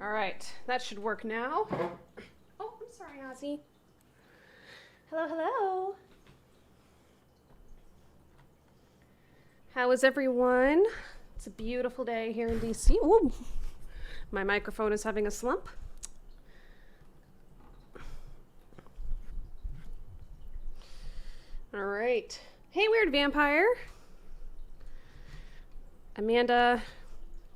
All right, that should work now. Oh, I'm sorry, Ozzy. Hello, hello. How is everyone? It's a beautiful day here in DC. Ooh, my microphone is having a slump. All right. Hey, Weird Vampire. Amanda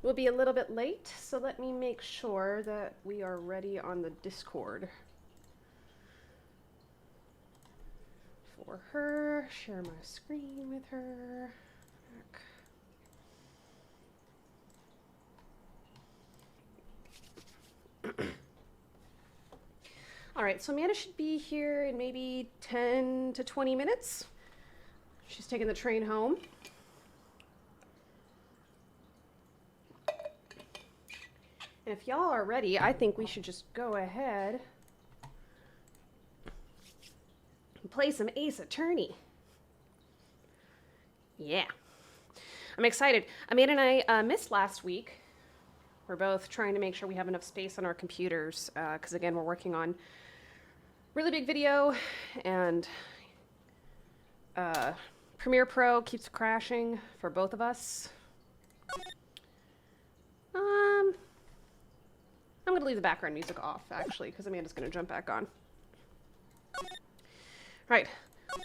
will be a little bit late, so let me make sure that we are ready on the Discord. For her, share my screen with her. All right, so Amanda should be here in maybe 10 to 20 minutes. She's taking the train home. And if y'all are ready, I think we should just go ahead and play some Ace Attorney. Yeah. I'm excited. Amanda and I missed last week. We're both trying to make sure we have enough space on our computers, because again, we're working on really big video, and Premiere Pro keeps crashing for both of us. I'm going to leave the background music off, actually, because Amanda's going to jump back on. Right,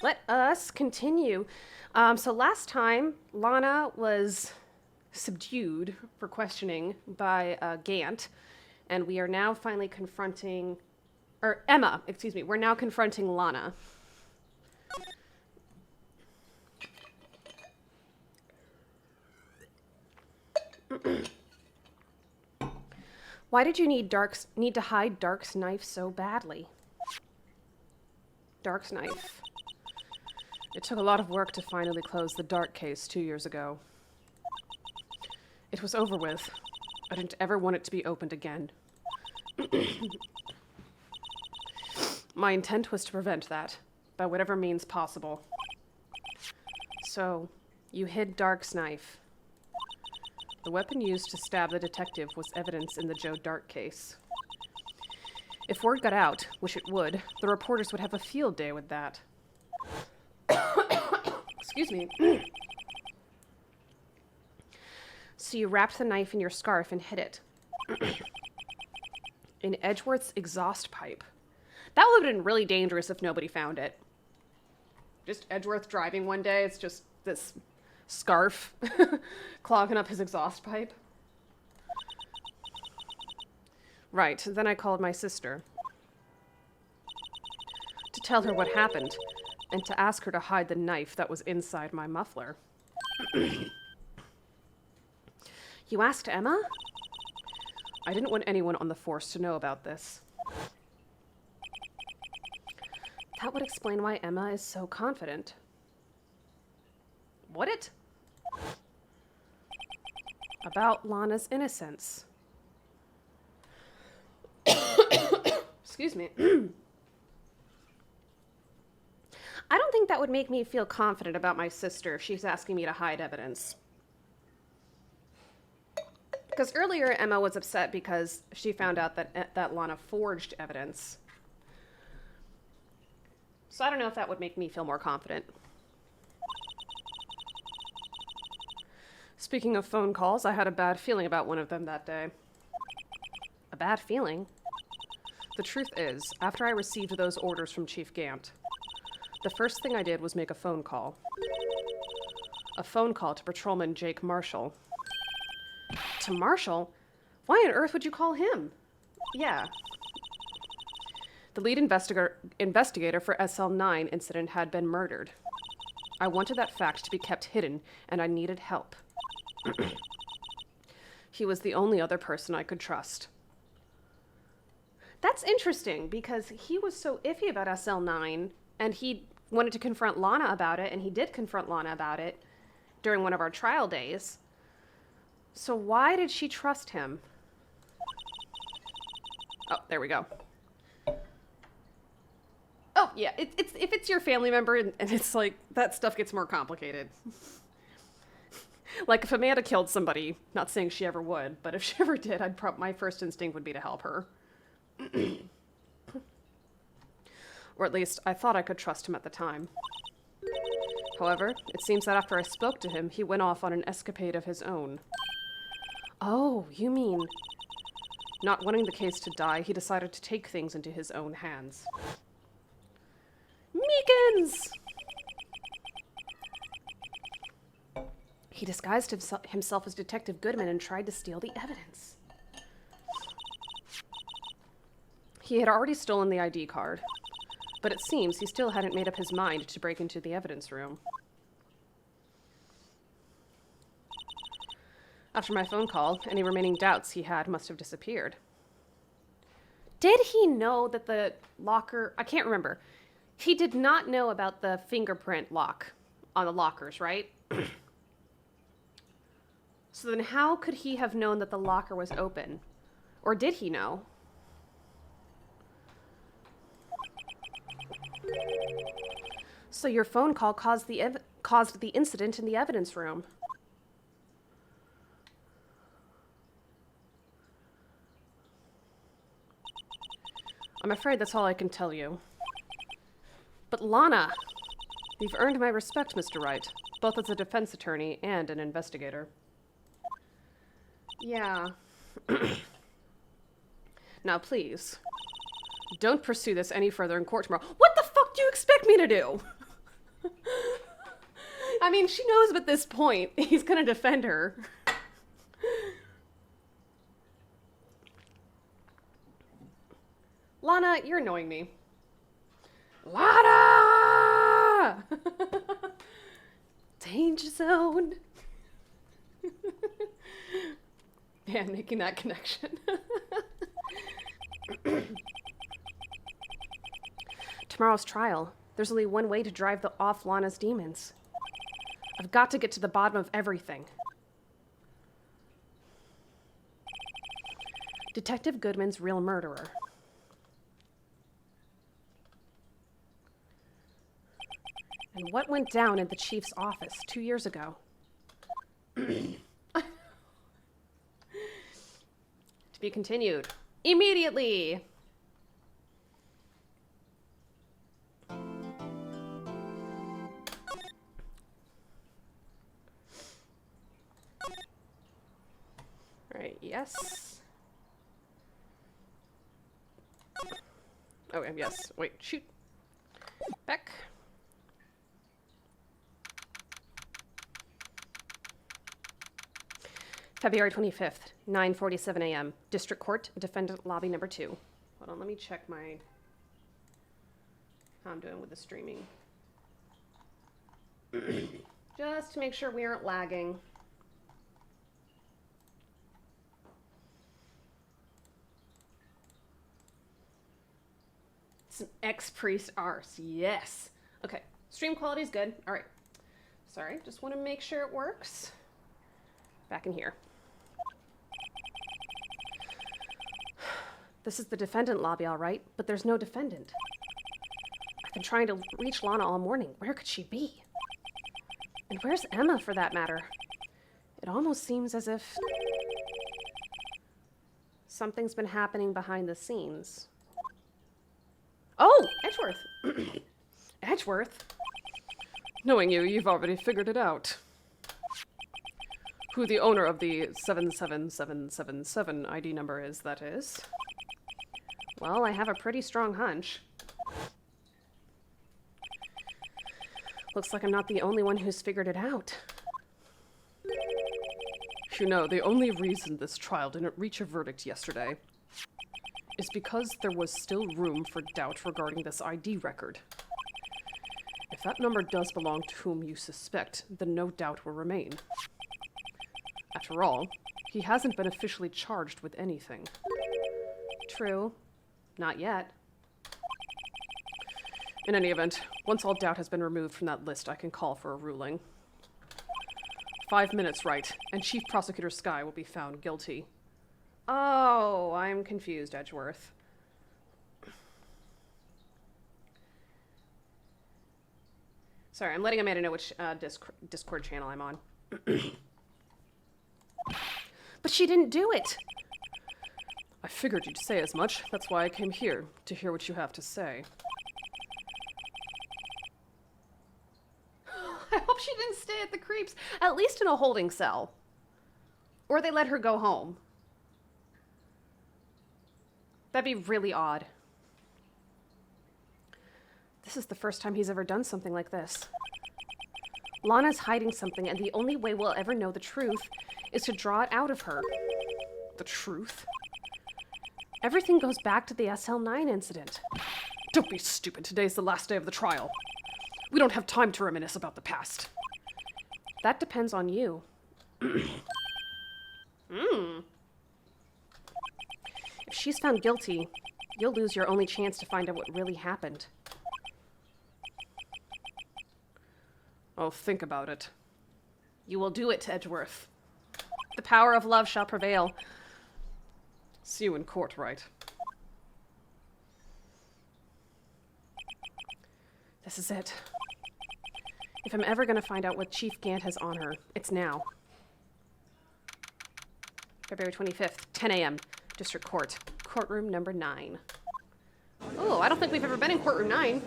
let us continue. So last time, Lana was subdued for questioning by Gant, and we are now finally confronting, or Emma, excuse me, we're now confronting Lana. Why did you need to hide Dark's knife so badly? Dark's knife. It took a lot of work to finally close the Dark case 2 years ago. It was over with. I didn't ever want it to be opened again. My intent was to prevent that, by whatever means possible. So, you hid Dark's knife. The weapon used to stab the detective was evidence in the Joe Dark case. If word got out, which it would, the reporters would have a field day with that. Excuse me. So you wrapped the knife in your scarf and hid it. In Edgeworth's exhaust pipe. That would have been really dangerous if nobody found it. Just Edgeworth driving one day, it's just this scarf clogging up his exhaust pipe. Right, then I called my sister to tell her what happened and to ask her to hide the knife that was inside my muffler. You asked Emma? I didn't want anyone on the force to know about this. That would explain why Emma is so confident. Would it? About Lana's innocence. Excuse me. I don't think that would make me feel confident about my sister if she's asking me to hide evidence. Because earlier Emma was upset because she found out that Lana forged evidence. So I don't know if that would make me feel more confident. Speaking of phone calls, I had a bad feeling about one of them that day. A bad feeling? The truth is, after I received those orders from Chief Gant, the first thing I did was make a phone call. A phone call to Patrolman Jake Marshall. To Marshall? Why on earth would you call him? Yeah. The lead investigator for SL9 incident had been murdered. I wanted that fact to be kept hidden, and I needed help. He was the only other person I could trust. That's interesting, because he was so iffy about SL9, and he wanted to confront Lana about it, and he did confront Lana about it during one of our trial days. So why did she trust him? Oh, there we go. Oh, yeah, if it's your family member, and it's like, that stuff gets more complicated. Like, if Amanda killed somebody, not saying she ever would, but if she ever did, my first instinct would be to help her. Or at least, I thought I could trust him at the time. However, it seems that after I spoke to him, he went off on an escapade of his own. Oh, you mean... Not wanting the case to die, he decided to take things into his own hands. Meekins! He disguised himself as Detective Goodman and tried to steal the evidence. He had already stolen the ID card, but it seems he still hadn't made up his mind to break into the evidence room. After my phone call, any remaining doubts he had must have disappeared. Did he know that the locker... I can't remember. He did not know about the fingerprint lock on the lockers, right? So then how could he have known that the locker was open? Or did he know? So your phone call caused the incident in the evidence room. I'm afraid that's all I can tell you. But Lana, you've earned my respect, Mr. Wright, both as a defense attorney and an investigator. Yeah. Now, please, don't pursue this any further in court tomorrow. What the fuck do you expect me to do? I mean, she knows at this point he's gonna defend her. Lana, you're annoying me. Lana! Danger zone. Yeah, making that connection. Tomorrow's trial. There's only one way to drive off Lana's demons. I've got to get to the bottom of everything. Detective Goodman's real murderer. And what went down in the chief's office 2 years ago? To be continued. Immediately! Alright, yes. Oh, and yes. Wait, shoot. Back. February 25th, 9:47 a.m. District Court, Defendant Lobby number 2. Hold on, let me check how I'm doing with the streaming. Just to make sure we aren't lagging. Some ex-priest arse, yes. Okay, stream quality is good. All right. Sorry, just want to make sure it works. Back in here. This is the defendant lobby, all right, but there's no defendant. I've been trying to reach Lana all morning. Where could she be? And where's Emma, for that matter? It almost seems as if something's been happening behind the scenes. Oh, Edgeworth. Edgeworth? Knowing you, you've already figured it out. Who the owner of the 77777 ID number is, that is. Well, I have a pretty strong hunch. Looks like I'm not the only one who's figured it out. You know, the only reason this trial didn't reach a verdict yesterday is because there was still room for doubt regarding this ID record. If that number does belong to whom you suspect, then no doubt will remain. After all, he hasn't been officially charged with anything. True. Not yet. In any event, once all doubt has been removed from that list, I can call for a ruling. 5 minutes, Wright, and Chief Prosecutor Skye will be found guilty. Oh, I'm confused, Edgeworth. Sorry, I'm letting Amanda know which Discord channel I'm on. But she didn't do it! I figured you'd say as much. That's why I came here, to hear what you have to say. I hope she didn't stay at the creeps, at least in a holding cell. Or they let her go home. That'd be really odd. This is the first time he's ever done something like this. Lana's hiding something, and the only way we'll ever know the truth is to draw it out of her. The truth? Everything goes back to the SL9 incident. Don't be stupid. Today's the last day of the trial. We don't have time to reminisce about the past. That depends on you. If she's found guilty, you'll lose your only chance to find out what really happened. Oh, think about it. You will do it, Edgeworth. The power of love shall prevail. See you in court, Wright. This is it. If I'm ever gonna find out what Chief Gant has on her, it's now. February 25th, 10 a.m., District Court. Courtroom number 9. Oh, I don't think we've ever been in courtroom 9.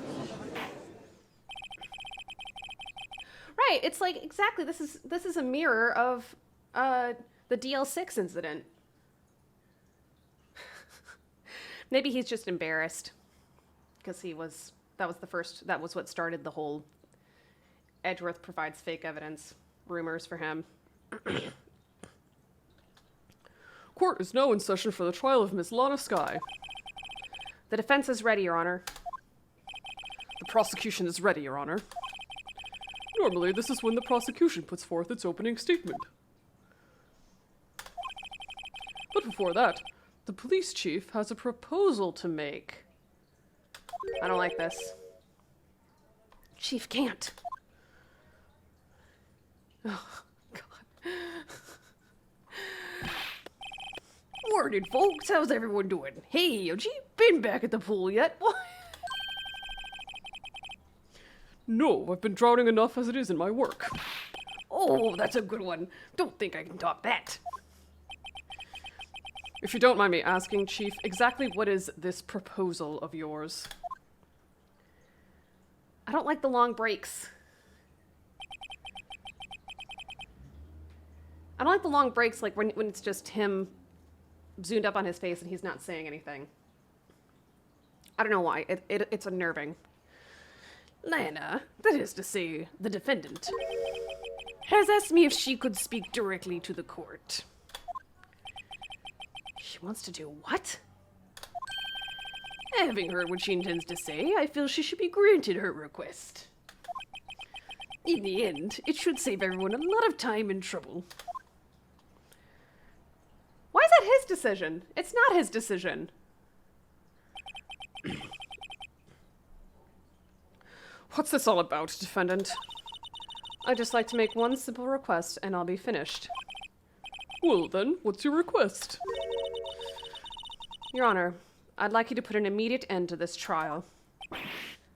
Right, it's like, exactly, this is a mirror of the DL6 incident. Maybe he's just embarrassed because that was what started the whole Edgeworth provides fake evidence rumors for him. Court is now in session for the trial of Miss Lana Skye. The defense is ready, Your Honor. The prosecution is ready, Your Honor. Normally, this is when the prosecution puts forth its opening statement. But before that, the police chief has a proposal to make. I don't like this. Chief Gant. Oh, God. Morning, folks. How's everyone doing? Hey, have you been back at the pool yet? What? No, I've been drowning enough as it is in my work. Oh, that's a good one. Don't think I can top that. If you don't mind me asking, Chief, exactly what is this proposal of yours? I don't like the long breaks. I don't like the long breaks, like when it's just him zoomed up on his face and he's not saying anything. I don't know why. It's unnerving. Lana, that is to say, the defendant, has asked me if she could speak directly to the court. She wants to do what? Having heard what she intends to say, I feel she should be granted her request. In the end, it should save everyone a lot of time and trouble. Why is that his decision? It's not his decision. What's this all about, defendant? I'd just like to make one simple request and I'll be finished. Well then, what's your request? Your Honor, I'd like you to put an immediate end to this trial.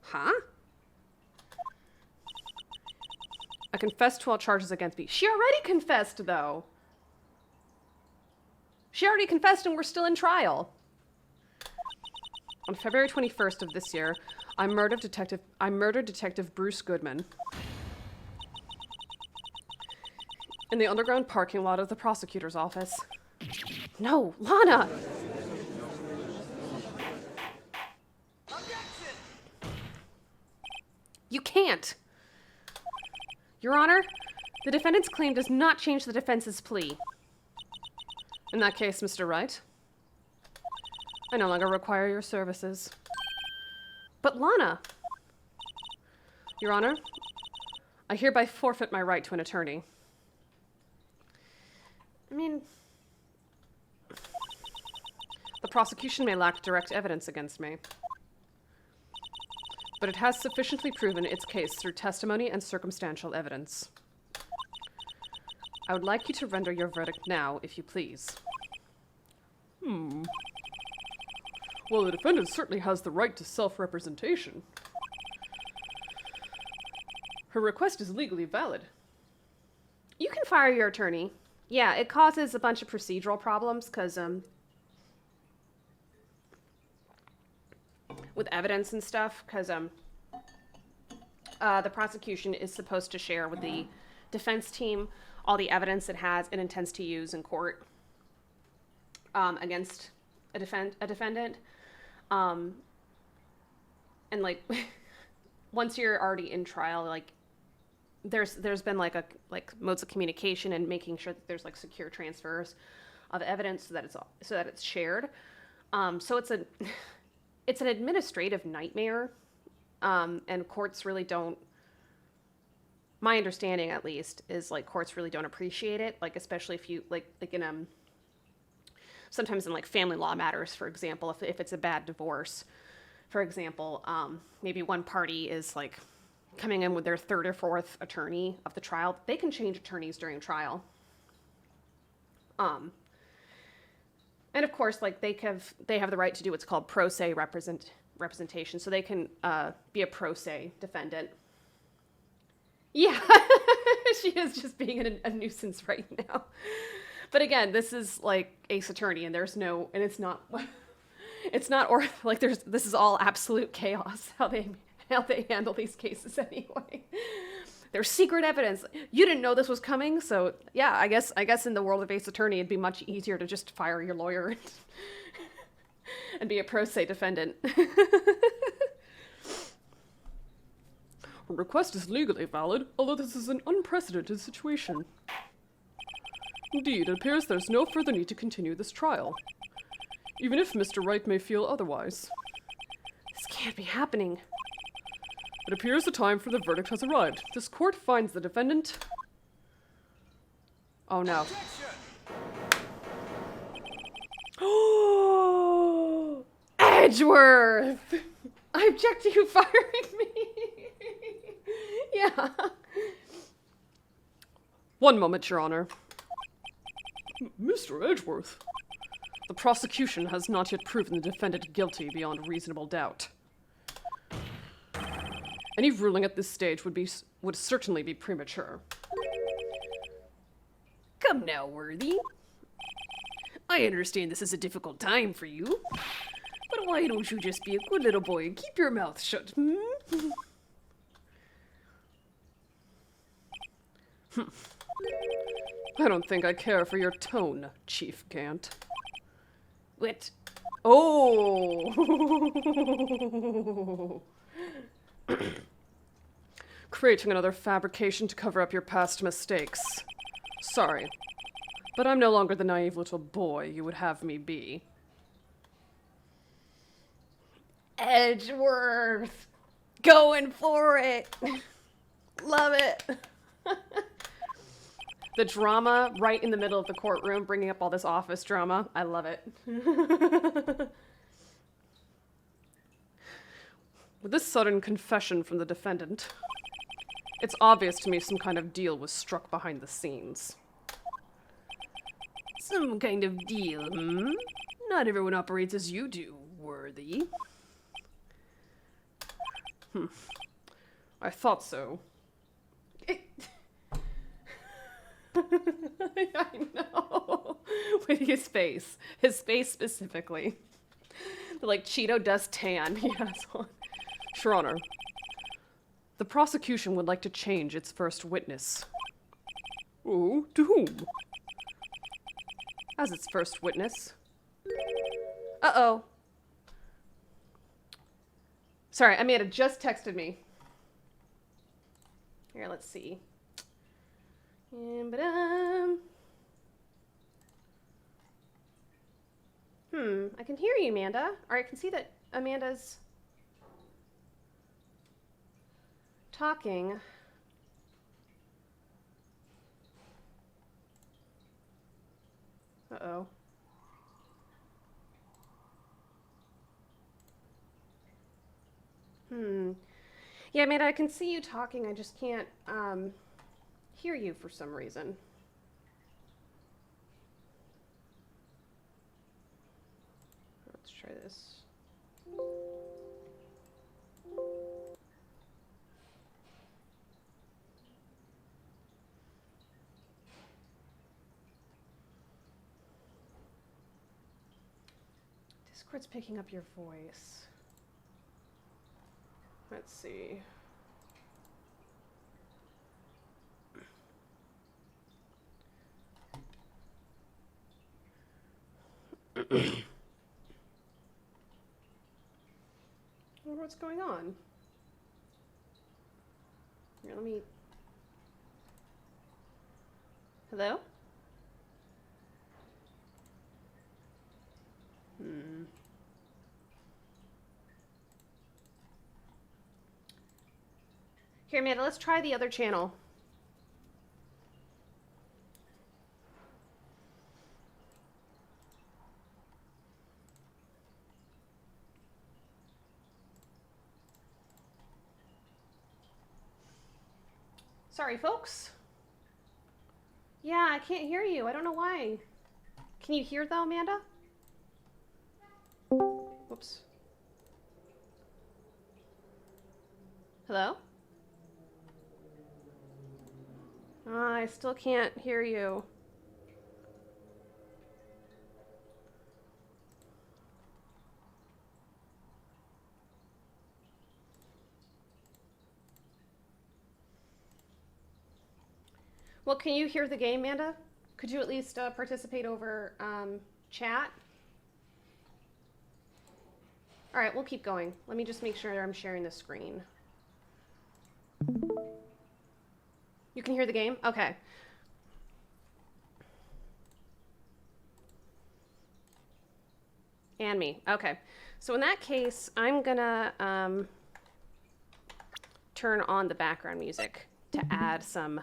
Huh? I confess to all charges against me. She already confessed, though. She already confessed and we're still in trial. On February 21st of this year, I murdered Detective Bruce Goodman in the underground parking lot of the prosecutor's office. No, Lana! You can't! Your Honor, the defendant's claim does not change the defense's plea. In that case, Mr. Wright, I no longer require your services. But Lana! Your Honor, I hereby forfeit my right to an attorney. I mean, the prosecution may lack direct evidence against me, but it has sufficiently proven its case through testimony and circumstantial evidence. I would like you to render your verdict now, if you please. Well, the defendant certainly has the right to self-representation. Her request is legally valid. You can fire your attorney. Yeah, it causes a bunch of procedural problems because with evidence and stuff, because the prosecution is supposed to share with the defense team all the evidence it has and intends to use in court against a defendant. And like once you're already in trial, like there's been like modes of communication and making sure that there's like secure transfers of evidence so that it's shared. So it's an administrative nightmare, and courts really don't. My understanding, at least, is like courts really don't appreciate it. Like especially if you like in sometimes in like family law matters, for example, if it's a bad divorce, for example, maybe one party is like coming in with their third or fourth attorney of the trial. They can change attorneys during trial. And of course, like they have the right to do what's called pro se representation, so they can be a pro se defendant. Yeah, she is just being a nuisance right now. But again, this is like Ace Attorney, and there's no, and it's not, or like this is all absolute chaos how they handle these cases anyway. There's secret evidence. You didn't know this was coming, so yeah, I guess in the world of Ace Attorney, it'd be much easier to just fire your lawyer and be a pro se defendant. A request is legally valid, although this is an unprecedented situation. Indeed, it appears there's no further need to continue this trial, even if Mr. Wright may feel otherwise. This can't be happening. It appears the time for the verdict has arrived. This court finds the defendant... Oh no. Edgeworth! I object to you firing me. Yeah. One moment, Your Honor. Mr. Edgeworth. The prosecution has not yet proven the defendant guilty beyond reasonable doubt. Any ruling at this stage would certainly be premature. Come now, Worthy. I understand this is a difficult time for you, but why don't you just be a good little boy and keep your mouth shut, hmm? I don't think I care for your tone, Chief Gant. What? Oh! Creating another fabrication to cover up your past mistakes. Sorry, but I'm no longer the naive little boy you would have me be. Edgeworth! Going for it! Love it! The drama right in the middle of the courtroom, bringing up all this office drama. I love it. With this sudden confession from the defendant, it's obvious to me some kind of deal was struck behind the scenes. Some kind of deal, hmm? Not everyone operates as you do, Worthy. I thought so. I know. With his face. His face specifically. Like Cheeto dust tan. Yes. Your Honor, the prosecution would like to change its first witness. Oh, to whom? As its first witness. Uh-oh. Sorry, Amanda just texted me. Here, let's see. I can hear you, Amanda. Or I can see that Amanda's talking. Uh-oh. Yeah, Amanda, I can see you talking. I just can't, hear you for some reason. Let's try this. Discord's picking up your voice. Let's see. I wonder what's going on. Here, let me... Hello? Here, Amanda, let's try the other channel. Sorry, folks. Yeah, I can't hear you. I don't know why. Can you hear, though, Amanda? Whoops. Hello? I still can't hear you. Well, can you hear the game, Amanda? Could you at least participate over chat? All right, we'll keep going. Let me just make sure I'm sharing the screen. You can hear the game? Okay. And me. Okay. So in that case, I'm gonna turn on the background music to add some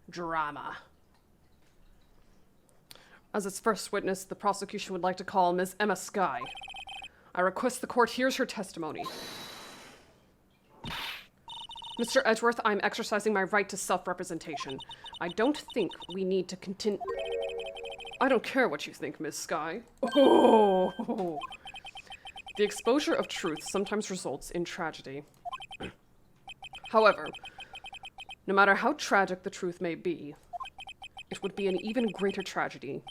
drama. As its first witness, the prosecution would like to call Ms. Emma Skye. I request the court hears her testimony. Mr. Edgeworth, I'm exercising my right to self-representation. I don't think we need to continue... I don't care what you think, Ms. Skye. Oh! The exposure of truth sometimes results in tragedy. However, no matter how tragic the truth may be, it would be an even greater tragedy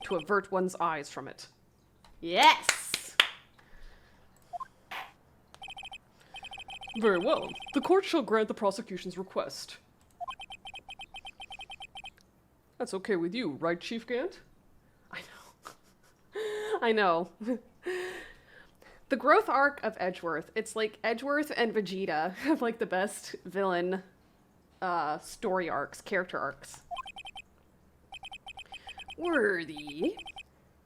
to avert one's eyes from it. Yes! Very well. The court shall grant the prosecution's request. That's okay with you, right, Chief Gant? I know. I know. The growth arc of Edgeworth, it's like Edgeworth and Vegeta have like the best villain story arcs, character arcs. Worthy,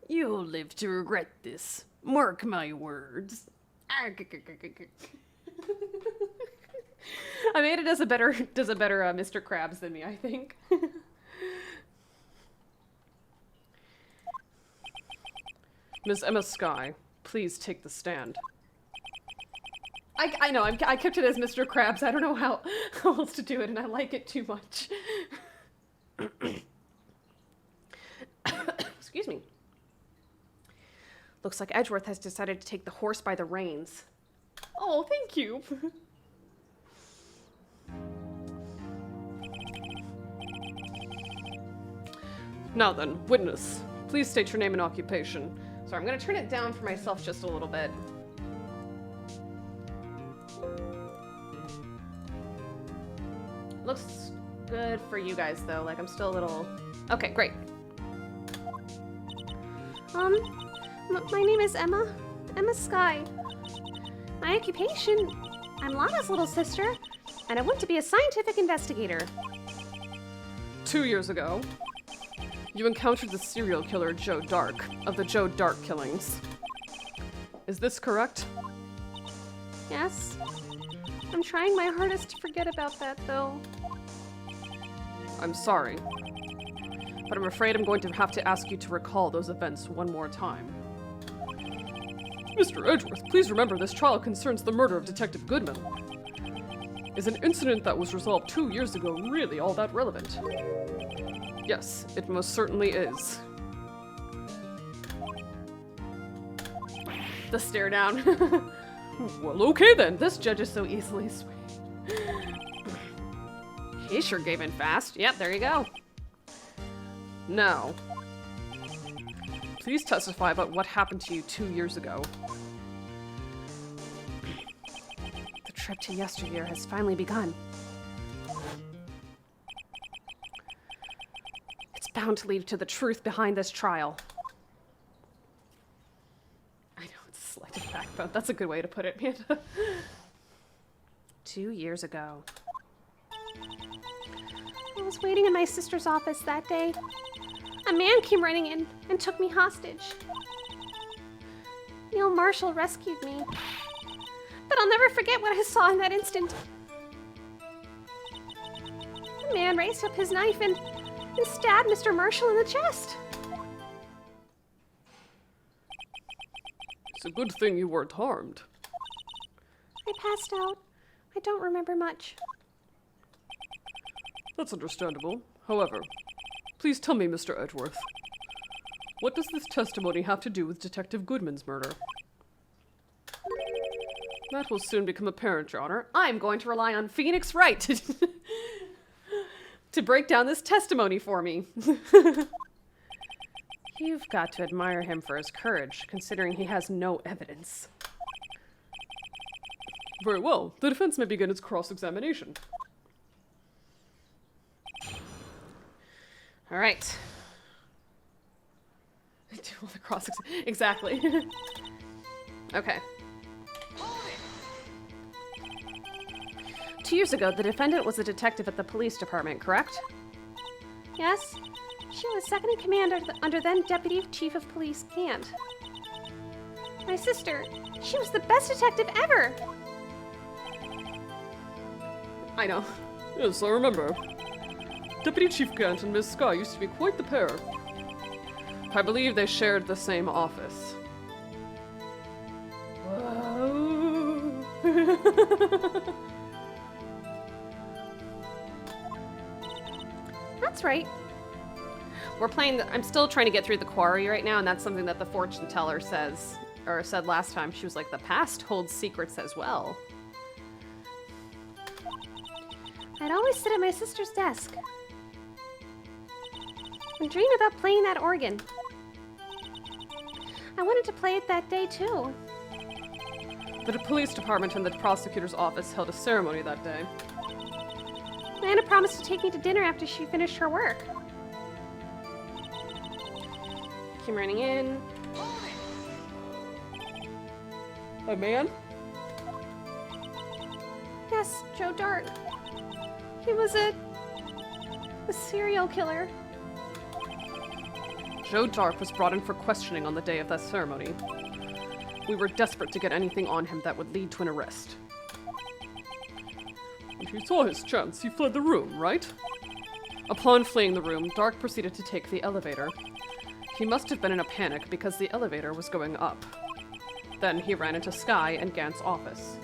you'll live to regret this. Mark my words. Amanda does a better Mr. Krabs than me, I think. Ms. Emma Skye, please take the stand. I know, I kept it as Mr. Krabs. I don't know how else to do it, and I like it too much. Excuse me. Looks like Edgeworth has decided to take the horse by the reins. Oh, thank you. Now then, witness, please state your name and occupation. Sorry, I'm gonna turn it down for myself just a little bit. Looks good for you guys, though. Like, I'm still a little... Okay, great. My name is Emma Skye. My occupation, I'm Lana's little sister, and I want to be a scientific investigator. 2 years ago, you encountered the serial killer Joe Dark of the Joe Dark killings. Is this correct? Yes. I'm trying my hardest to forget about that, though. I'm sorry, but I'm afraid I'm going to have to ask you to recall those events one more time. Mr. Edgeworth, please remember this trial concerns the murder of Detective Goodman. Is an incident that was resolved 2 years ago really all that relevant? Yes, it most certainly is. The stare down. Well, okay then. This judge is so easily swayed. He sure gave in fast. Yep, there you go. Now, please testify about what happened to you 2 years ago. The trip to yesteryear has finally begun. It's bound to lead to the truth behind this trial. I know, it's a selective backbone. That's a good way to put it, man. 2 years ago. I was waiting in my sister's office that day. A man came running in and took me hostage. Neil Marshall rescued me. But I'll never forget what I saw in that instant. The man raised up his knife and stabbed Mr. Marshall in the chest. It's a good thing you weren't harmed. I passed out. I don't remember much. That's understandable. However, please tell me, Mr. Edgeworth, what does this testimony have to do with Detective Goodman's murder? That will soon become apparent, Your Honor. I'm going to rely on Phoenix Wright to break down this testimony for me. You've got to admire him for his courage, considering he has no evidence. Very well. The defense may begin its cross-examination. All right. Do all the cross exactly. Okay. 2 years ago, the defendant was a detective at the police department, correct? Yes, she was second in command under then Deputy Chief of Police Gant. My sister, she was the best detective ever. I know. Yes, I remember. Deputy Chief Gant and Miss Sky used to be quite the pair. I believe they shared the same office. Whoa. That's right. We're playing I'm still trying to get through the quarry right now, and that's something that the fortune teller says, or said last time. She was like, the past holds secrets as well. I'd always sit at my sister's desk and dream about playing that organ. I wanted to play it that day, too. The police department and the prosecutor's office held a ceremony that day. Nana promised to take me to dinner after she finished her work. Came running in. A man? Yes, Joe Dart. He was a serial killer. Joe Dark was brought in for questioning on the day of that ceremony. We were desperate to get anything on him that would lead to an arrest. When he saw his chance, he fled the room, right? Upon fleeing the room, Dark proceeded to take the elevator. He must have been in a panic because the elevator was going up. Then he ran into Sky and Gant's office.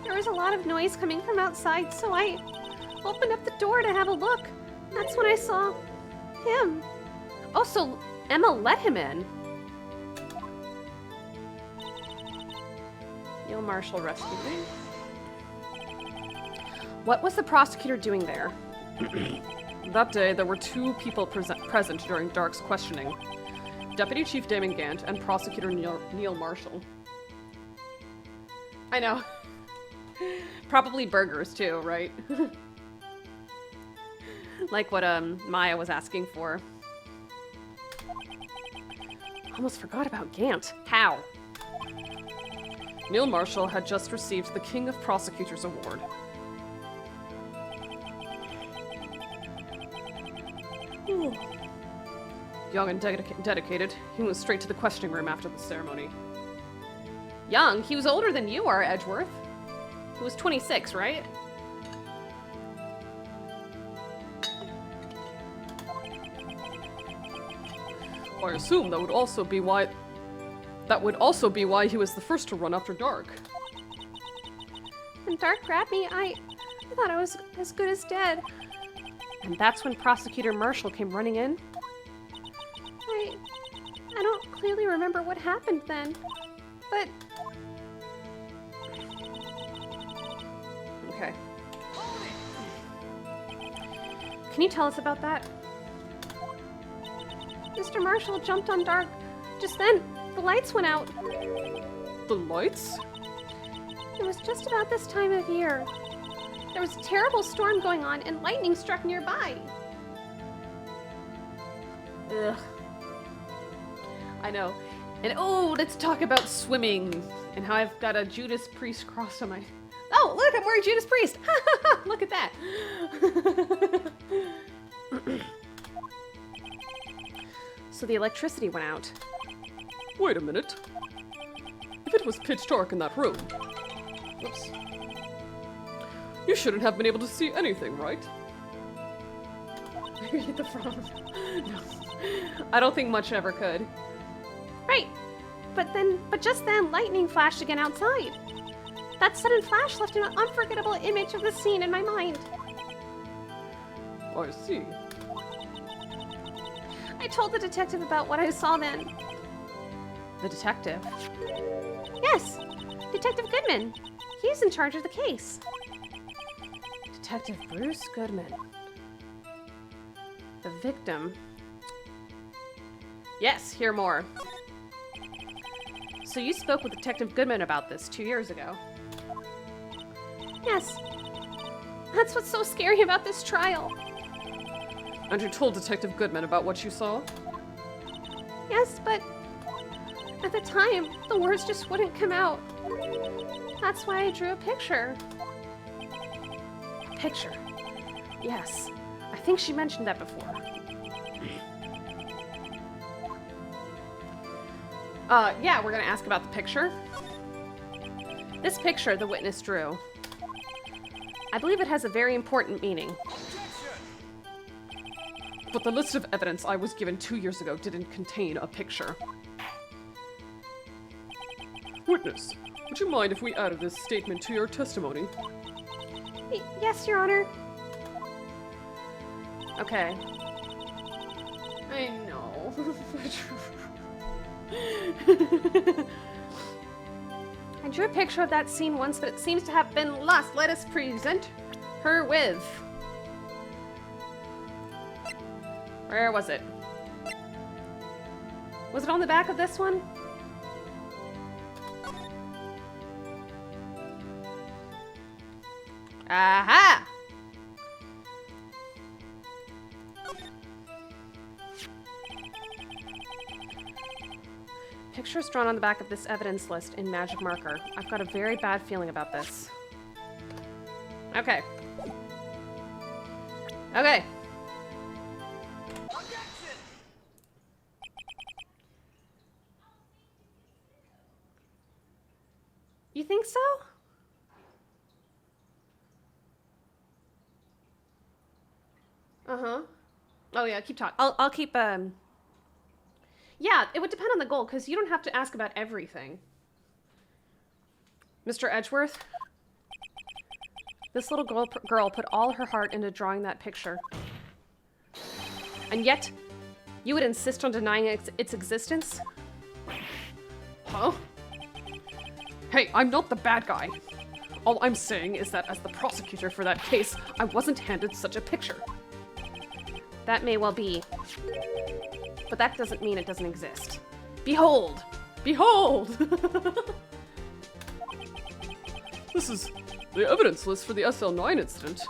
There was a lot of noise coming from outside, so I opened up the door to have a look. That's when I saw him. Oh, so Emma let him in. Neil Marshall rescued me. What was the prosecutor doing there? That day, there were 2 people present during Dark's questioning. Deputy Chief Damon Gant and Prosecutor Neil Marshall. I know. Probably burgers too, right? Like what Maya was asking for. Almost forgot about Gant. How? Neil Marshall had just received the King of Prosecutors Award. Young and dedicated, he went straight to the questioning room after the ceremony. Young? He was older than you are, Edgeworth. He was 26, right? I assume that would also be why he was the first to run after Dark. When Dark grabbed me, I thought I was as good as dead. And that's when Prosecutor Marshall came running in? I don't clearly remember what happened then, but... Okay. Can you tell us about that? Mr. Marshall jumped on Dark. Just then, the lights went out. The lights? It was just about this time of year. There was a terrible storm going on, and lightning struck nearby. Ugh. I know. And oh, let's talk about swimming and how I've got a Judas Priest cross on my. Oh, look, I'm wearing Judas Priest. Look at that. So the electricity went out. Wait a minute. If it was pitch dark in that room, Whoops. you shouldn't have been able to see anything, right? Read the front. No. I don't think much ever could. Right. But just then, lightning flashed again outside. That sudden flash left an unforgettable image of the scene in my mind. I see. I told the detective about what I saw then. The detective. Yes, Detective Goodman. He's in charge of the case. Detective Bruce Goodman. The victim. Yes, hear more. So you spoke with Detective Goodman about this 2 years ago. Yes. That's what's so scary about this trial. And you told Detective Goodman about what you saw? Yes, but at the time, the words just wouldn't come out. That's why I drew a picture. A picture. Yes. I think she mentioned that before. Yeah, we're gonna ask about the picture. This picture the witness drew. I believe it has a very important meaning. But the list of evidence I was given 2 years ago didn't contain a picture. Witness, would you mind if we added this statement to your testimony? Yes, Your Honor. Okay. I know. I drew a picture of that scene once, but it seems to have been lost. Let us present her with. Where was it? Was it on the back of this one? Aha! Pictures drawn on the back of this evidence list in magic marker. I've got a very bad feeling about this. Okay. Okay. You think so? Uh-huh. Oh yeah, keep talking. I'll keep Yeah, it would depend on the goal, because you don't have to ask about everything. Mr. Edgeworth? This little girl put all her heart into drawing that picture. And yet, you would insist on denying its existence? Huh? Hey, I'm not the bad guy. All I'm saying is that as the prosecutor for that case, I wasn't handed such a picture. That may well be. But that doesn't mean it doesn't exist. Behold! Behold! This is the evidence list for the SL9 incident.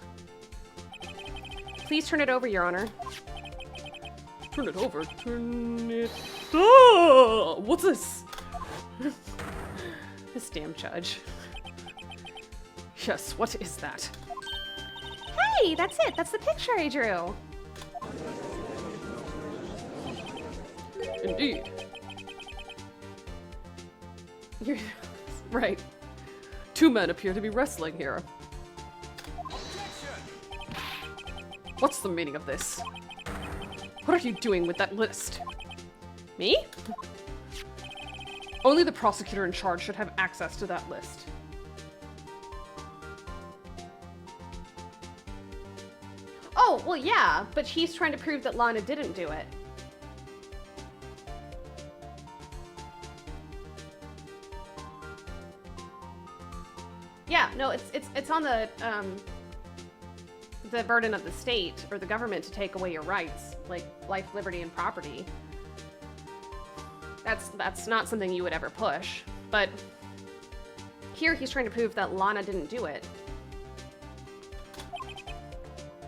Please turn it over, Your Honor. Turn it over. Turn it... Oh! What's this? This damn judge. Yes, what is that? Hey, that's it. That's the picture I drew. Indeed. You're... right. 2 men appear to be wrestling here. What's the meaning of this? What are you doing with that list? Me? Only the prosecutor in charge should have access to that list. Oh, well, yeah, but he's trying to prove that Lana didn't do it. Yeah, no, it's on the burden of the state or the government to take away your rights, like life, liberty, and property. That's not something you would ever push. But here he's trying to prove that Lana didn't do it.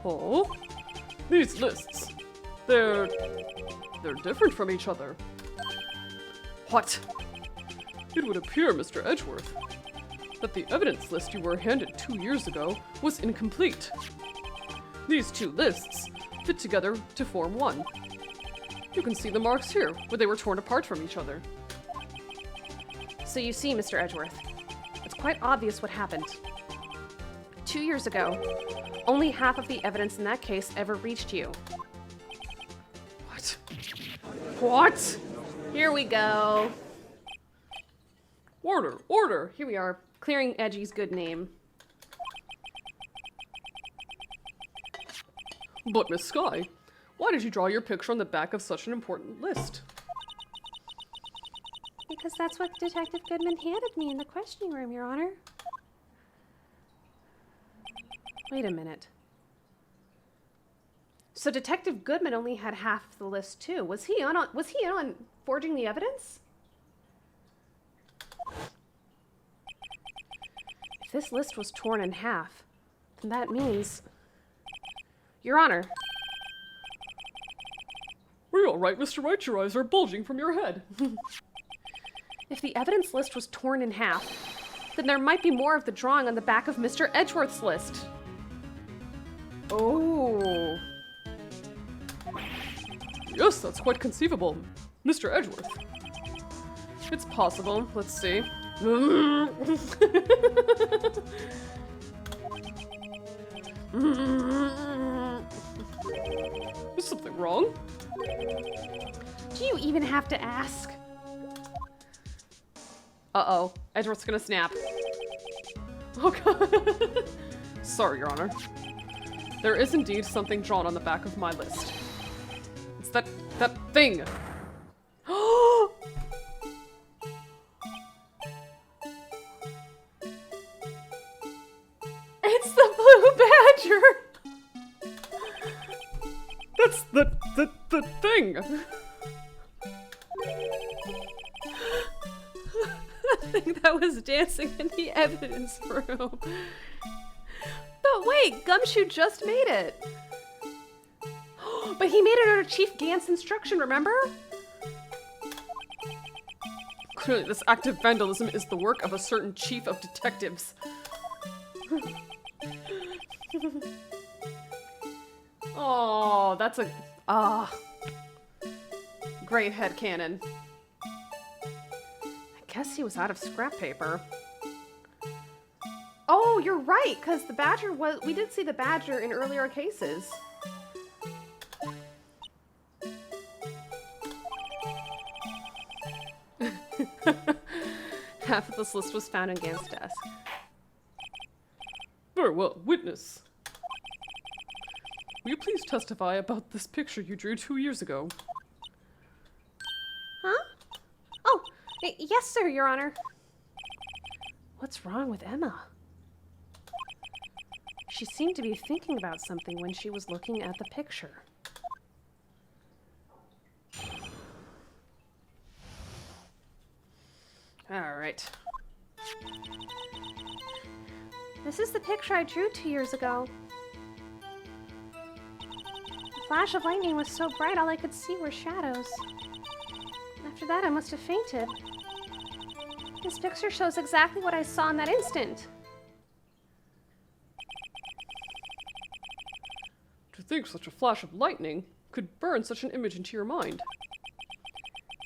Oh? These lists. They're different from each other. What? It would appear, Mr. Edgeworth, that the evidence list you were handed 2 years ago was incomplete. These two lists fit together to form one. You can see the marks here, where they were torn apart from each other. So you see, Mr. Edgeworth, it's quite obvious what happened. 2 years ago, only half of the evidence in that case ever reached you. What? What? Here we go. Order! Order! Here we are, clearing Edgy's good name. But, Miss Sky, why did you draw your picture on the back of such an important list? Because that's what Detective Goodman handed me in the questioning room, Your Honor. Wait a minute. So Detective Goodman only had half the list too. Was he in on forging the evidence? If this list was torn in half, then that means... Your Honor. Are you alright, Mr. Wright? Your eyes are bulging from your head. If the evidence list was torn in half, then there might be more of the drawing on the back of Mr. Edgeworth's list. Oh. Yes, that's quite conceivable. Mr. Edgeworth. It's possible. Let's see. Is something wrong? Do you even have to ask? Uh-oh. Edgeworth's gonna snap. Oh god. Sorry, Your Honor. There is indeed something drawn on the back of my list. It's that thing. It's the blue badger! That's the thing. The thing that was dancing in the evidence room. But wait, Gumshoe just made it. But he made it under Chief Gant's instruction, remember? Clearly, this act of vandalism is the work of a certain chief of detectives. Oh, that's a... Great headcanon. I guess he was out of scrap paper. Oh, you're right, because the badger was... We did see the badger in earlier cases. Half of this list was found in Gant's desk. Very well, witness. Will you please testify about this picture you drew 2 years ago? Huh? Oh, yes, sir, Your Honor. What's wrong with Emma? She seemed to be thinking about something when she was looking at the picture. All right. This is the picture I drew 2 years ago. The flash of lightning was so bright all I could see were shadows. After that, I must have fainted. This picture shows exactly what I saw in that instant. To think such a flash of lightning could burn such an image into your mind.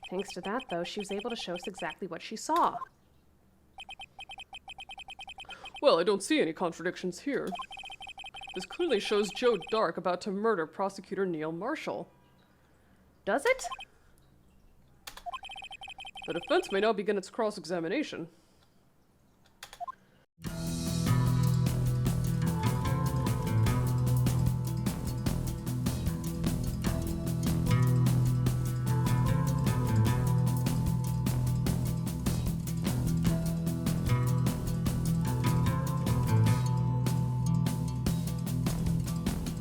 Thanks to that, though, she was able to show us exactly what she saw. Well, I don't see any contradictions here. This clearly shows Joe Dark about to murder Prosecutor Neil Marshall. Does it? The defense may now begin its cross-examination.